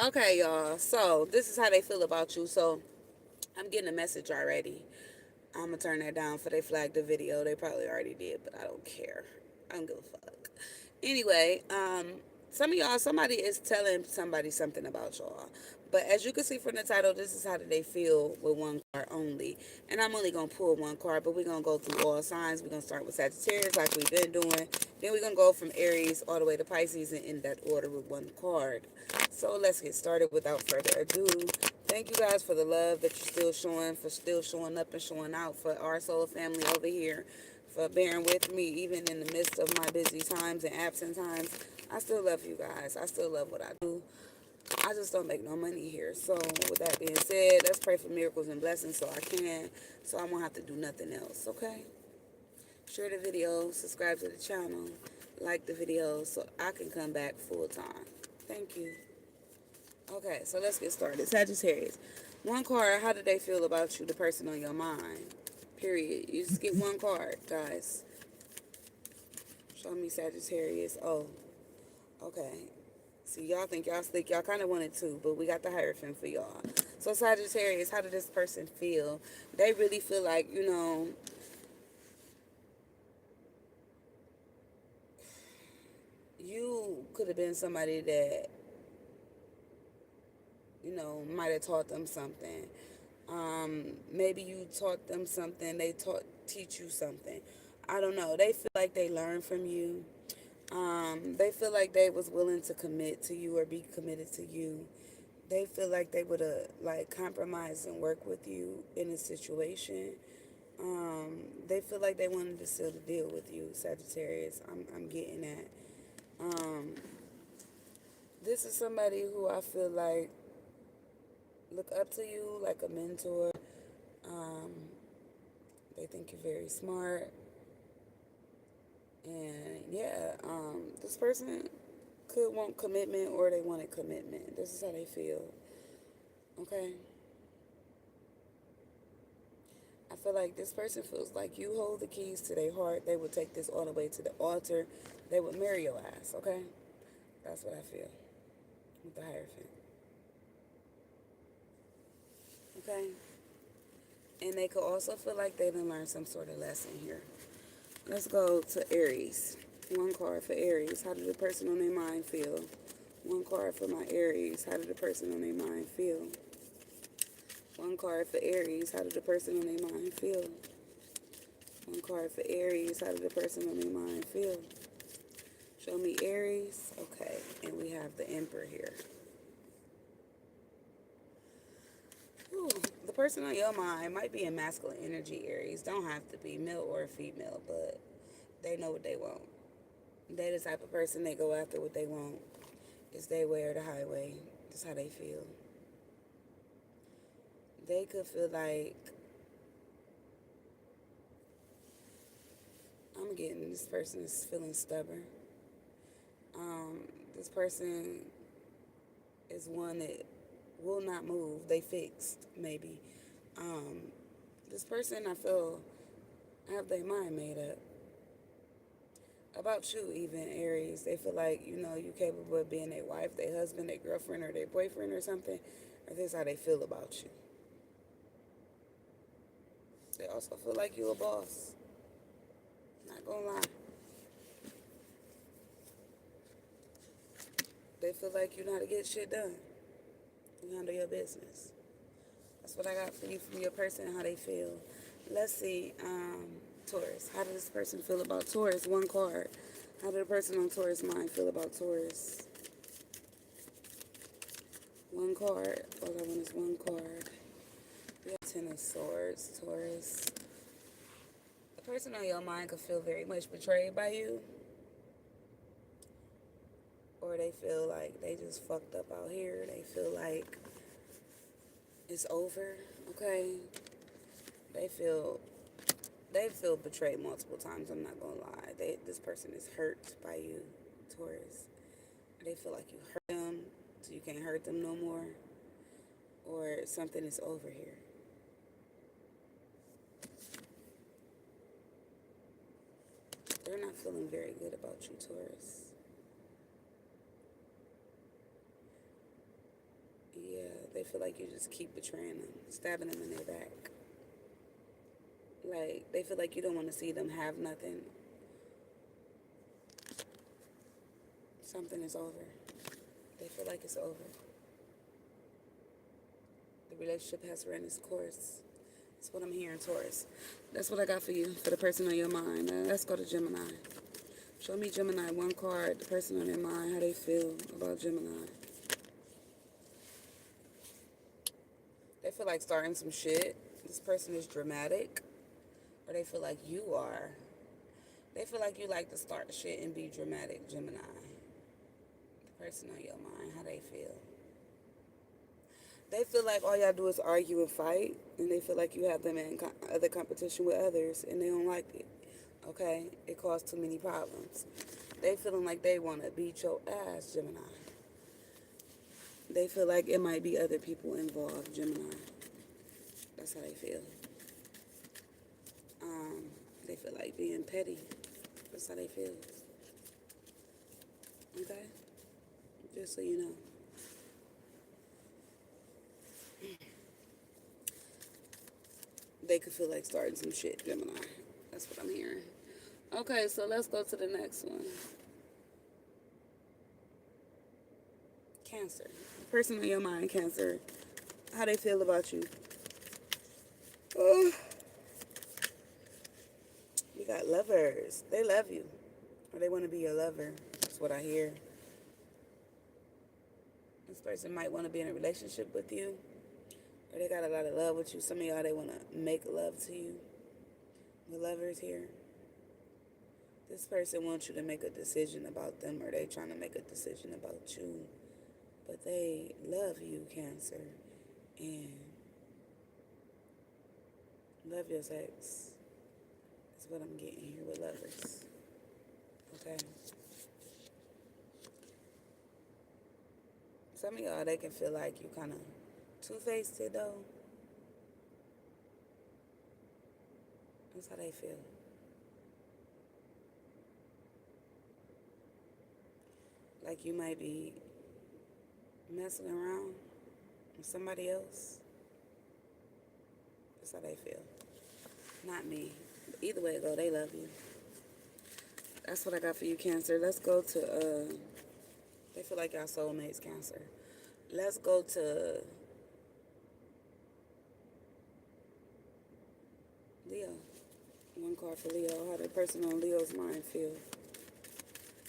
Okay, y'all. So this is how they feel about you. So I'm getting a message already. I'm gonna turn that down for they flagged the video. They probably already did, but I don't care. I don't give a fuck. Anyway, some of y'all, somebody is telling somebody something about y'all. But as you can see from the title, this is how do they feel with one card only. And I'm only gonna pull one card, but we're gonna go through all signs. We're gonna start with Sagittarius like we've been doing. Then we're gonna go from Aries all the way to Pisces and in that order with one card. So let's get started without further ado. Thank you guys for the love that you're still showing, for still showing up and showing out for our soul family over here, for bearing with me even in the midst of my busy times and absent times. I still love you guys. I still love what I do. I just don't make no money here. So with that being said, let's pray for miracles and blessings so I can, so I won't have to do nothing else, okay? Share the video, subscribe to the channel, like the video so I can come back full time. Thank you. Okay, so let's get started. Sagittarius. One card, how do they feel about you, the person on your mind? Period. You just get one card, guys. Show me Sagittarius. Oh, okay. See, y'all think y'all slick. Y'all kind of wanted to, but we got the Hierophant for y'all. So Sagittarius, how did this person feel? They really feel like, you could have been somebody that, might have taught them something. Maybe you taught them something. They teach you something. I don't know. They feel like they learned from you. They feel like they was willing to commit to you or be committed to you. They feel like they would have like compromised and work with you in a situation. They feel like they wanted to seal the deal with you, Sagittarius. I'm getting that. Um, this is somebody who I feel like look up to you like a mentor. Um, they think you're very smart. And yeah, this person could want commitment or they wanted commitment. This is how they feel. Okay? I feel like this person feels like you hold the keys to their heart. They would take this all the way to the altar. They would marry your ass, okay? That's what I feel with the Hierophant. Okay? And they could also feel like they didn't learn some sort of lesson here. Let's go to Aries. One card for Aries. How did the person on their mind feel? One card for my Aries. How did the person on their mind feel? One card for Aries. How did the person on their mind feel? One card for Aries. How did the person on their mind feel? Show me Aries. Okay. And we have the Emperor here. Ooh, the person on your mind might be in masculine energy, Aries. Don't have to be male or female, but they know what they want. They the type of person they go after what they want. It's their way or the highway. That's how they feel. They could feel like I'm getting this person is feeling stubborn. Um, this person is one that will not move. They fixed, maybe. Um, this person I feel have their mind made up. About you, even Aries. They feel like, you capable of being their wife, their husband, their girlfriend, or their boyfriend or something. Or this is how they feel about you. They also feel like you a boss. Not gonna lie. They feel like you know how to get shit done. You handle your business. That's what I got for you from your person and how they feel. Let's see, Taurus. How does this person feel about Taurus? One card. How did the person on Taurus mind feel about Taurus? One card. All I want is one card. We have Ten of Swords, Taurus. The person on your mind could feel very much betrayed by you. Or they feel like they just fucked up out here. They feel like it's over, okay? They feel betrayed multiple times. I'm not gonna lie. This person is hurt by you, Taurus. They feel like you hurt them till you can't hurt them no more, or something is over here. They're not feeling very good about you, Taurus. Yeah, they feel like you just keep betraying them, stabbing them in their back. Like, they feel like you don't want to see them have nothing. Something is over. They feel like it's over. The relationship has run its course. That's what I'm hearing, Taurus. That's what I got for you, for the person on your mind. Let's go to Gemini. Show me Gemini, one card, the person on their mind, how they feel about Gemini. They feel like starting some shit. This person is dramatic. Or they feel like you are. They feel like you like to start shit and be dramatic, Gemini. The person on your mind, how they feel. They feel like all y'all do is argue and fight, and they feel like you have them in other competition with others, and they don't like it. Okay? It caused too many problems. They feeling like they want to beat your ass, Gemini. They feel like it might be other people involved, Gemini. That's how they feel. They feel like being petty. That's how they feel. Okay? Just so you know. They could feel like starting some shit, Gemini. That's what I'm hearing. Okay, so let's go to the next one. Cancer. Person on your mind, Cancer. How they feel about you. Oh, we got lovers. They love you. Or they want to be your lover. That's what I hear. This person might want to be in a relationship with you. Or they got a lot of love with you. Some of y'all, they want to make love to you. The lovers here. This person wants you to make a decision about them, or they trying to make a decision about you. But they love you, Cancer. And love your sex. That's what I'm getting here with lovers. Okay? Some of y'all, they can feel like you kind of two-faced it, though. That's how they feel. Like you might be messing around with somebody else. That's how they feel. Not me. But either way it go, they love you. That's what I got for you, Cancer. Let's go to, they feel like y'all soulmates, Cancer. Let's go to Leo. One card for Leo. How the person on Leo's mind feel?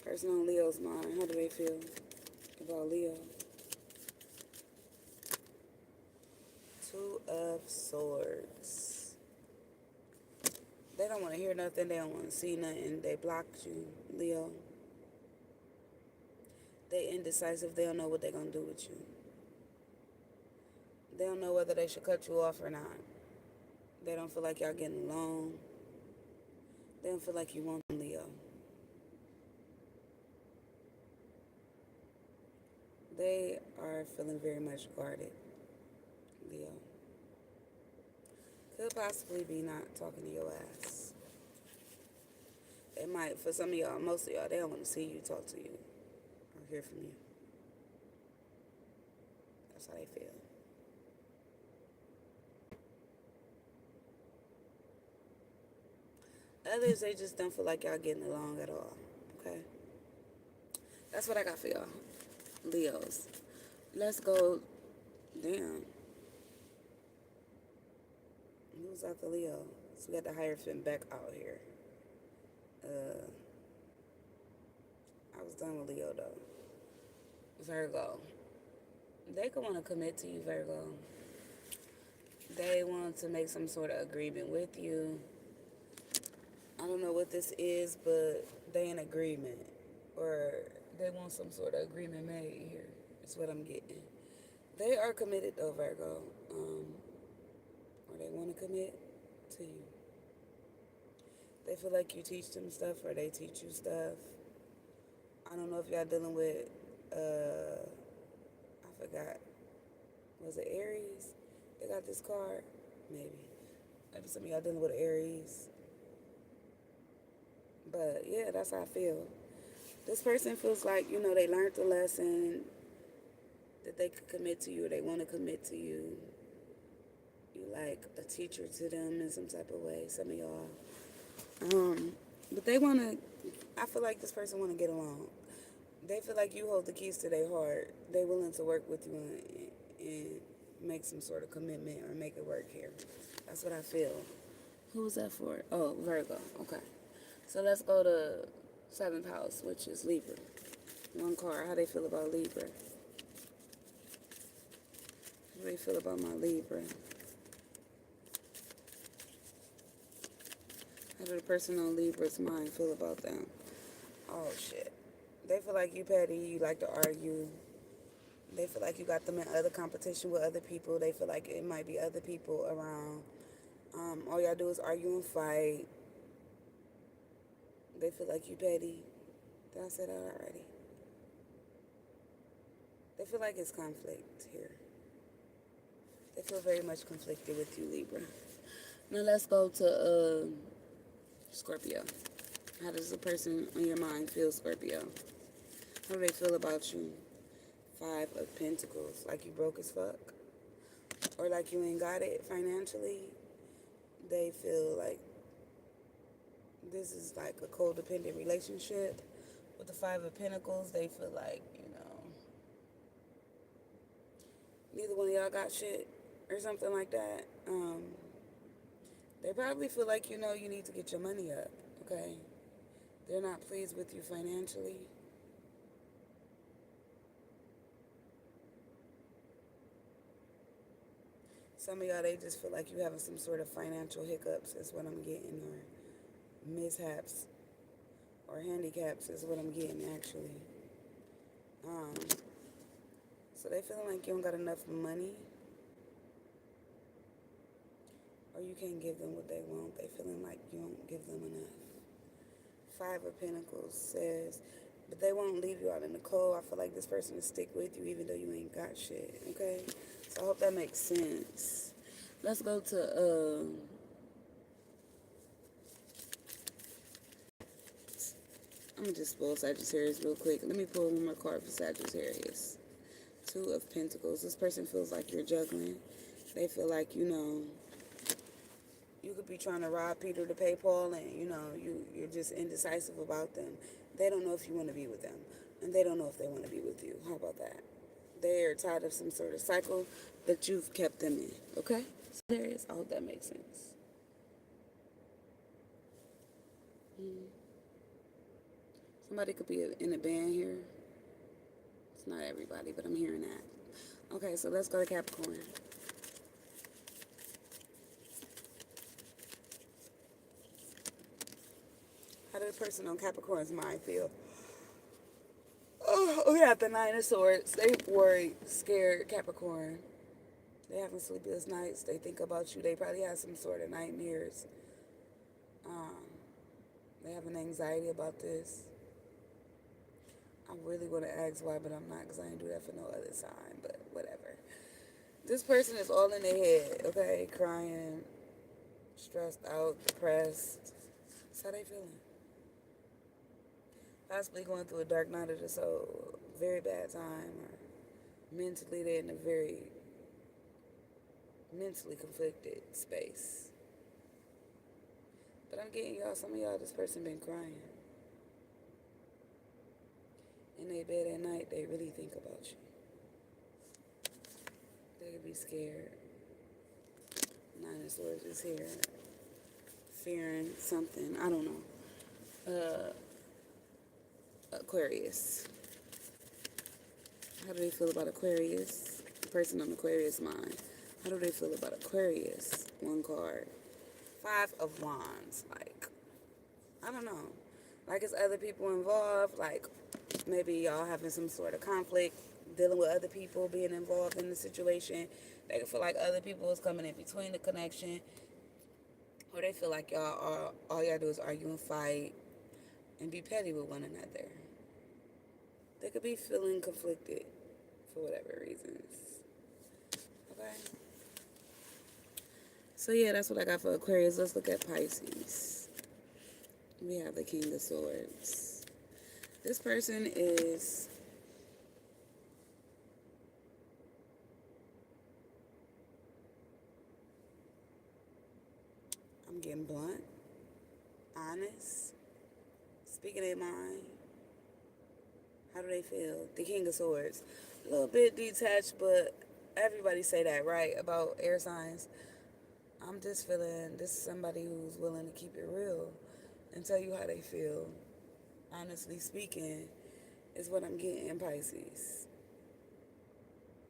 Person on Leo's mind, how do they feel about Leo? Two of Swords. They don't want to hear nothing. They don't want to see nothing. They blocked you, Leo. They indecisive. They don't know what they're going to do with you. They don't know whether they should cut you off or not. They don't feel like y'all getting along. They don't feel like you want them, Leo. They are feeling very much guarded, Leo. Could possibly be not talking to your ass. It might, for some of y'all, most of y'all, they don't want to see you, talk to you, or hear from you. That's how they feel. Others, they just don't feel like y'all getting along at all, okay? That's what I got for y'all, Leos. Let's go, damn. Who's out the Leo? So we got the Hierophant back out here. I was done with Leo, though. Virgo. They could want to commit to you, Virgo. They want to make some sort of agreement with you. I don't know what this is, but they in agreement. Or they want some sort of agreement made here. That's what I'm getting. They are committed, though, Virgo. Or they want to commit to you. They feel like you teach them stuff, or they teach you stuff. I don't know if y'all dealing with I forgot. Was it Aries? They got this card? Maybe. Maybe some of y'all dealing with Aries. But yeah, that's how I feel. This person feels like, they learned the lesson that they could commit to you or they want to commit to you. You like a teacher to them in some type of way, some of y'all. But they want to, I feel like this person want to get along. They feel like you hold the keys to their heart. They willing to work with you and make some sort of commitment or make it work here. That's what I feel. Who was that for? Oh, Virgo. Okay. So let's go to 7th house, which is Libra. One card. How they feel about Libra? How do they feel about my Libra? How do the person on Libra's mind feel about them? Oh, shit. They feel like you petty. You like to argue. They feel like you got them in other competition with other people. They feel like it might be other people around. All y'all do is argue and fight. They feel like you petty. Did I say that already? They feel like it's conflict here. They feel very much conflicted with you, Libra. Now let's go to Scorpio. How does the person on your mind feel, Scorpio? How do they feel about you? 5 of Pentacles. Like you broke as fuck? Or like you ain't got it financially? They feel like this is like a codependent relationship. With the 5 of Pentacles, they feel like, neither one of y'all got shit or something like that. They probably feel like, you need to get your money up, okay? They're not pleased with you financially. Some of y'all, they just feel like you having some sort of financial hiccups is what I'm getting, or mishaps, or handicaps is what I'm getting, actually. So they feeling like you don't got enough money, or you can't give them what they want. They feeling like you don't give them enough. 5 of Pentacles says, but they won't leave you out in the cold. I feel like this person will stick with you even though you ain't got shit, okay? So I hope that makes sense. Let's go to, I'm going to just pull Sagittarius real quick. Let me pull one more card for Sagittarius. 2 of Pentacles. This person feels like you're juggling. They feel like, you could be trying to rob Peter to pay Paul, and you're just indecisive about them. They don't know if you want to be with them, and they don't know if they want to be with you. How about that? They are tired of some sort of cycle that you've kept them in. Okay, so there is. I hope that makes sense. Somebody could be in a band here. It's not everybody, but I'm hearing that. Okay, so let's go to Capricorn. How does the person on Capricorn's mind feel? Oh, we got the 9 of Swords. They worried, scared, Capricorn. They having sleepless nights. They think about you. They probably have some sort of nightmares. They have an anxiety about this. I really want to ask why, but I'm not, because I ain't do that for no other sign, but whatever. This person is all in their head, okay? Crying, stressed out, depressed. That's how they feeling. Possibly going through a dark night of the soul, very bad time, or mentally they're in a very mentally conflicted space. But I'm getting y'all, some of y'all, this person been crying. In their bed at night, they really think about you. They could be scared. 9 of Swords is here. Fearing something. I don't know. Aquarius. How do they feel about Aquarius? The person on Aquarius mind. How do they feel about Aquarius? One card. 5 of Wands. Like, I don't know. Like, it's other people involved. Like, maybe y'all having some sort of conflict, dealing with other people, being involved in the situation. They can feel like other people is coming in between the connection. Or they feel like all y'all do is argue and fight and be petty with one another. They could be feeling conflicted for whatever reasons. Okay. So yeah, that's what I got for Aquarius. Let's look at Pisces. We have the King of Swords. This person is, I'm getting blunt, honest, speaking their mind. How do they feel? The King of Swords. A little bit detached, but everybody say that, right? About air signs. I'm just feeling this is somebody who's willing to keep it real and tell you how they feel. Honestly speaking, is what I'm getting in Pisces.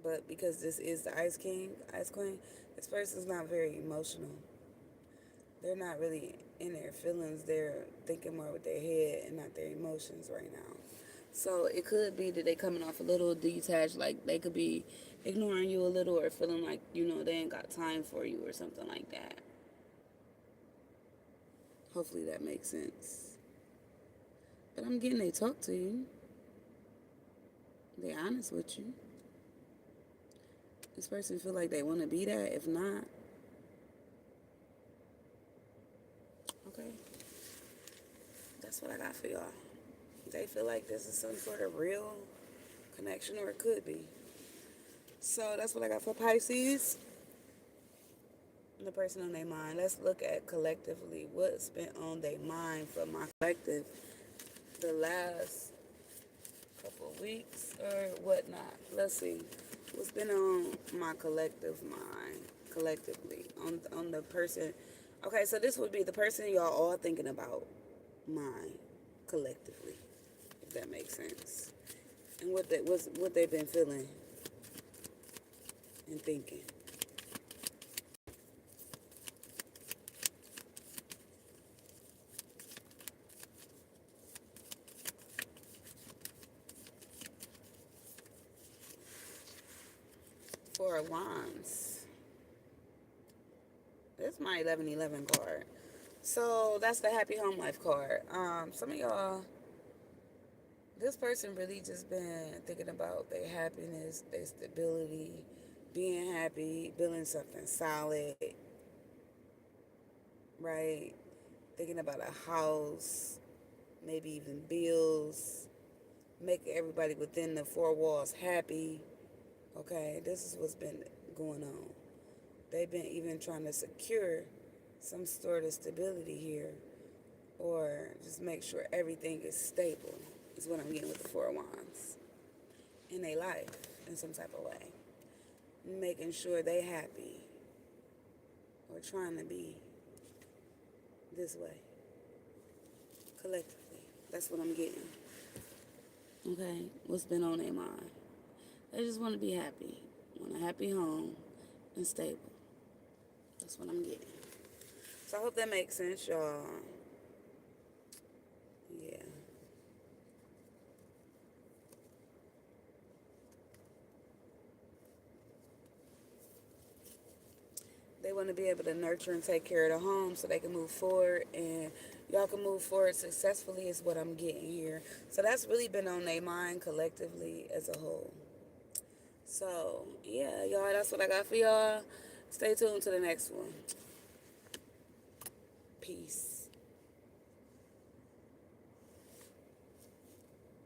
But because this is the Ice King, Ice Queen, this person's not very emotional. They're not really in their feelings. They're thinking more with their head and not their emotions right now. So it could be that they coming off a little detached, like they could be ignoring you a little or feeling like, they ain't got time for you or something like that. Hopefully that makes sense. But I'm getting they talk to you. They honest with you. This person feel like they want to be that. If not, okay. That's what I got for y'all. They feel like this is some sort of real connection, or it could be. So that's what I got for Pisces. The person on their mind. Let's look at collectively what's been on their mind for my collective the last couple of weeks or whatnot. Let's see what's been on my collective mind collectively on the person. Okay, so this would be the person y'all all thinking about mind collectively, if that makes sense, and what they've been feeling and thinking. Four of Wands. This is my 1111 card. So that's the Happy Home Life card. Some of y'all, this person really just been thinking about their happiness, their stability, being happy, building something solid, right? Thinking about a house, maybe even bills, make everybody within the four walls happy. Okay, this is what's been going on. They've been even trying to secure some sort of stability here, or just make sure everything is stable, is what I'm getting with the Four of Wands in their life in some type of way. Making sure they happy or trying to be this way collectively. That's what I'm getting. Okay, what's been on their mind? They just want to be happy, want a happy home and stable. That's what I'm getting. So I hope that makes sense, y'all. Yeah. They want to be able to nurture and take care of the home so they can move forward, and y'all can move forward successfully is what I'm getting here. So that's really been on their mind collectively as a whole. So yeah, y'all, that's what I got for y'all. Stay tuned to the next one. Peace.